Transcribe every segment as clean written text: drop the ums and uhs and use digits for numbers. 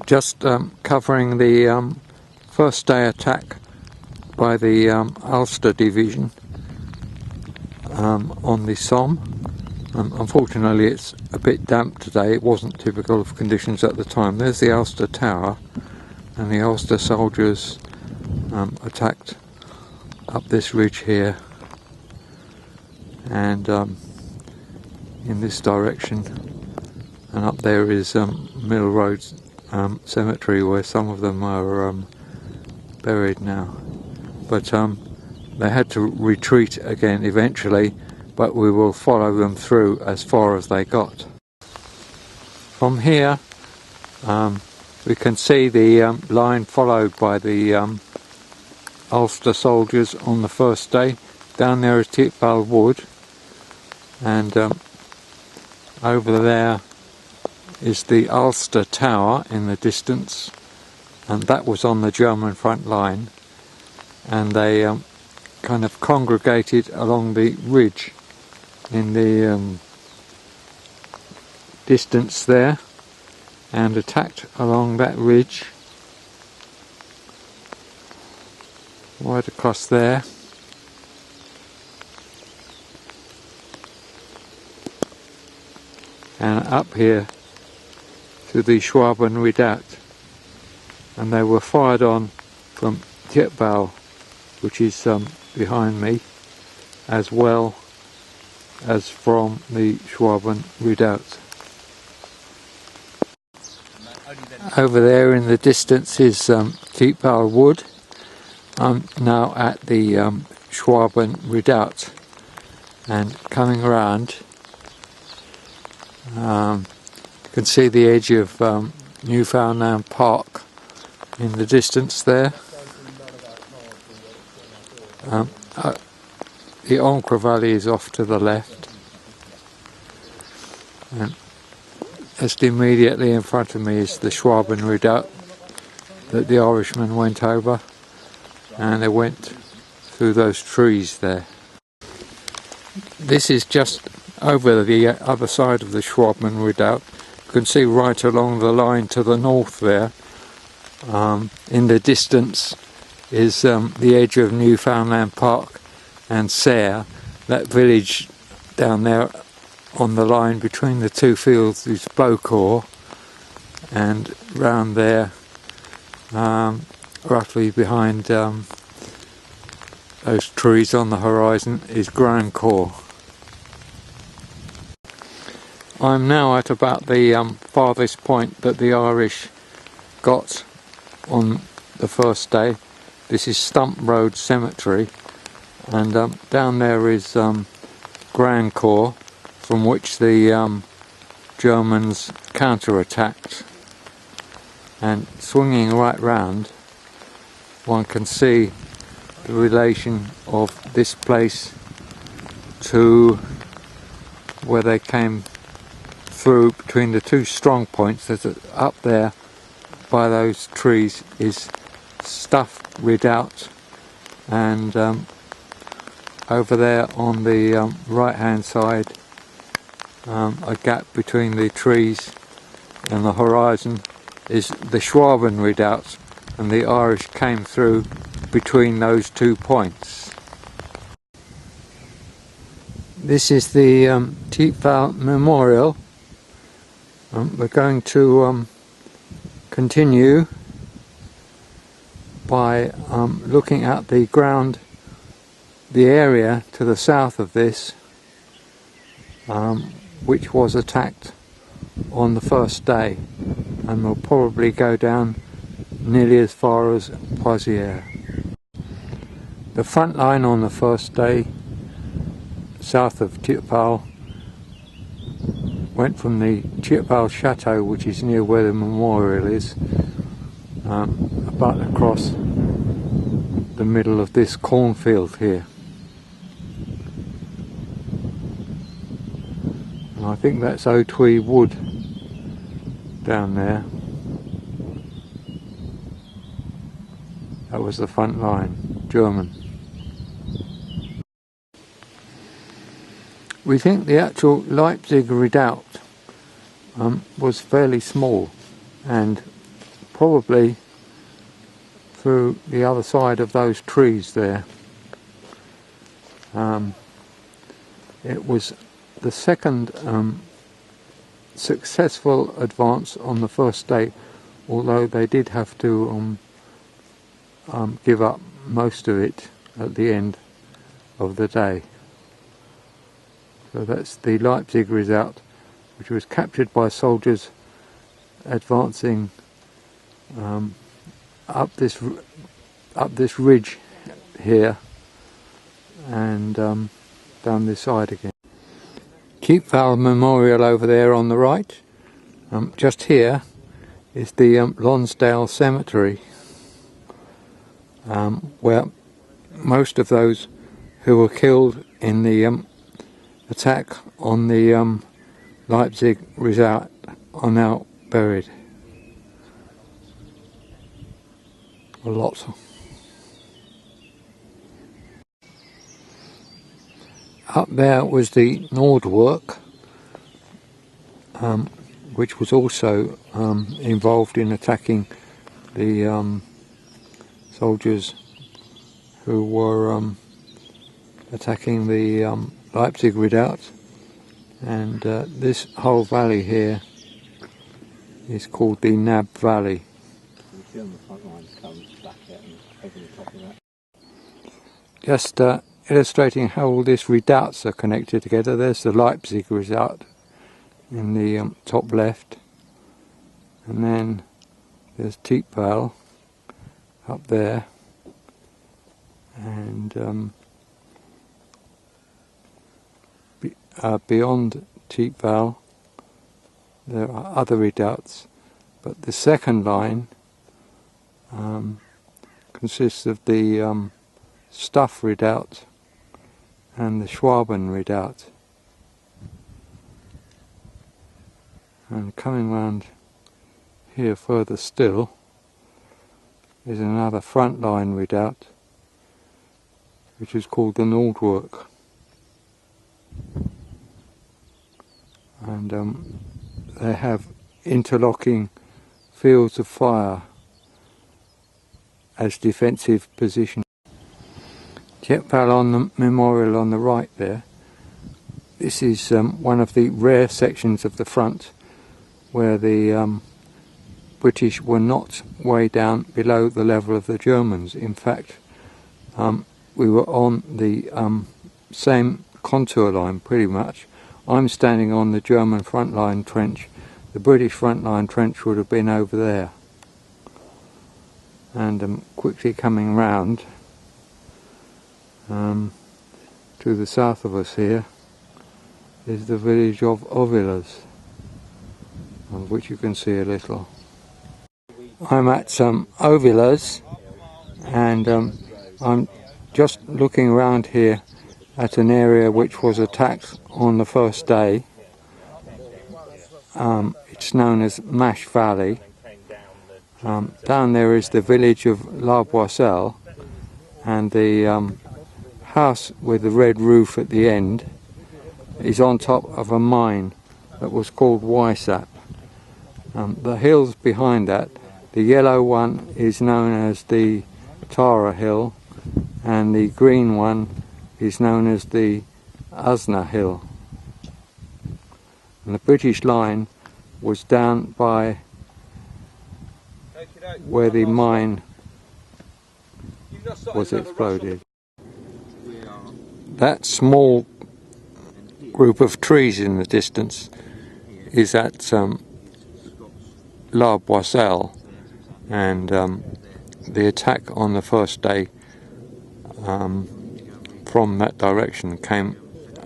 just covering the first day attack by the Ulster Division on the Somme. Unfortunately it's a bit damp today. It wasn't typical of conditions at the time. There's the Ulster Tower, and the Ulster soldiers attacked up this ridge here, and in this direction, and up there is Mill Road Cemetery, where some of them are buried now. But they had to retreat again eventually, but we will follow them through as far as they got. From here we can see the line followed by the Ulster soldiers on the first day. Down there is Thiepval Wood, and over there is the Ulster Tower in the distance, and that was on the German front line, and they kind of congregated along the ridge in the distance there and attacked along that ridge right across there. And up here to the Schwaben Redoubt, and they were fired on from Thiepval, which is behind me, as well as from the Schwaben Redoubt. Over there in the distance is Thiepval Wood. I'm now at the Schwaben Redoubt, and coming around you can see the edge of Newfoundland Park in the distance there. The Ancre Valley is off to the left, and just immediately in front of me is the Schwaben Redoubt that the Irishmen went over, and they went through those trees there. This is just over the other side of the Schwaben Redoubt. You can see right along the line to the north there, in the distance is the edge of Newfoundland Park and Serre. That village down there on the line between the two fields is Beaucourt, and round there, roughly behind those trees on the horizon, is Grandcourt. I'm now at about the farthest point that the Irish got on the first day. This is Stump Road Cemetery, and down there is Grandcourt, from which the Germans counter-attacked, and swinging right round one can see the relation of this place to where they came through between the two strong points. There's up there by those trees is Stuff Redoubt, and over there on the right hand side, a gap between the trees and the horizon, is the Schwaben Redoubt, and the Irish came through between those 2 points. This is the Thiepval Memorial. We're going to continue by looking at the ground, the area to the south of this, which was attacked on the first day, and we'll probably go down nearly as far as Poisière. The front line on the first day, south of Thiepval, went from the Thiepval Chateau, which is near where the memorial is, about across the middle of this cornfield here. And I think that's Auteuil Wood down there. That was the front line, German. We think the actual Leipzig Redoubt was fairly small, and probably through the other side of those trees there. It was the second successful advance on the first day, although they did have to give up most of it at the end of the day. So that's the Leipzig Redoubt, which was captured by soldiers advancing up this ridge here and down this side again. Thiepval Memorial over there on the right. Just here is the Lonsdale Cemetery, where most of those who were killed in the attack on the Leipzig Redoubt are now buried. A lot. Up there was the Nordwerk, which was also involved in attacking the soldiers who were attacking the Leipzig Redoubt, and this whole valley here is called the Nab Valley. Just illustrating how all these redoubts are connected together. There's the Leipzig Redoubt in the top left, and then there's Thiepval up there, and beyond Thiepval there are other redoubts, but the second line consists of the Stuff Redoubt and the Schwaben Redoubt. And coming round here further still is another frontline redoubt, which is called the Nordwerk. And they have interlocking fields of fire as defensive positions. Thiepval on the memorial on the right there. This is one of the rare sections of the front where the British were not way down below the level of the Germans. In fact, we were on the same contour line pretty much. I'm standing on the German front line trench. The British front line trench would have been over there. And quickly coming round to the south of us here is the village of Ovilers, of which you can see a little. I'm at Ovilers, and I'm just looking around here at an area which was attacked on the first day. It's known as Mash Valley. Down there is the village of La Boiselle, and the house with the red roof at the end is on top of a mine that was called Weissap. The hills behind that, the yellow one is known as the Tara Hill, and the green one is known as the Usna Hill. And the British line was down by where the mine was exploded. That small group of trees in the distance is at La Boiselle, and the attack on the first day from that direction came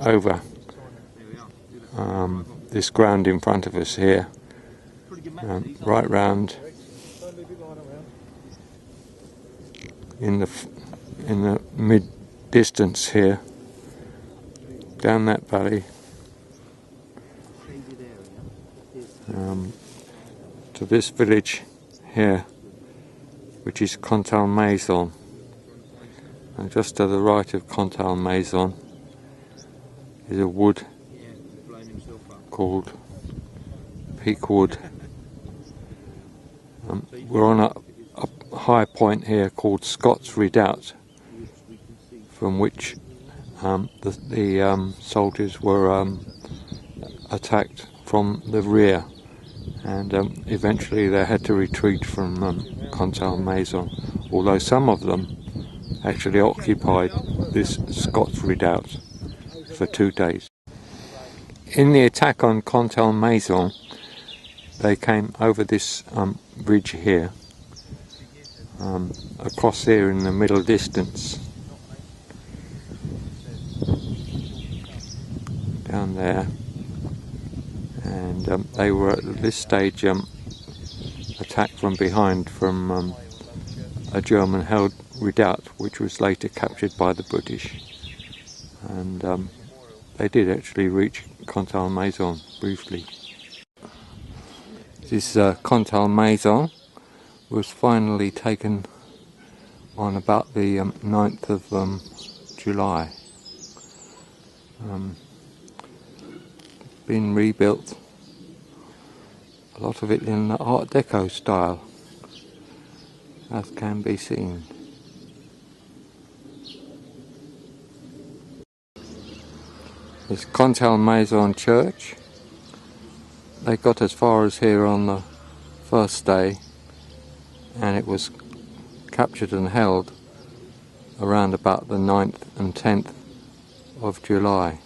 over this ground in front of us here, right round in the mid distance here, down that valley, to this village here, which is Contalmaison. And just to the right of Contalmaison is a wood called Peak Wood. We're on a high point here called Scott's Redoubt, from which the soldiers were attacked from the rear, and eventually they had to retreat from Contalmaison, although some of them actually occupied this Scott's Redoubt for 2 days. In the attack on Contalmaison, they came over this bridge here, across here in the middle distance, down there, and they were at this stage attacked from behind from a German-held redoubt, which was later captured by the British, and they did actually reach Contalmaison briefly. This Contalmaison was finally taken on about the 9th of July. Been rebuilt, a lot of it in the Art Deco style, as can be seen. This Contalmaison church, they got as far as here on the first day, and it was captured and held around about the 9th and 10th of July.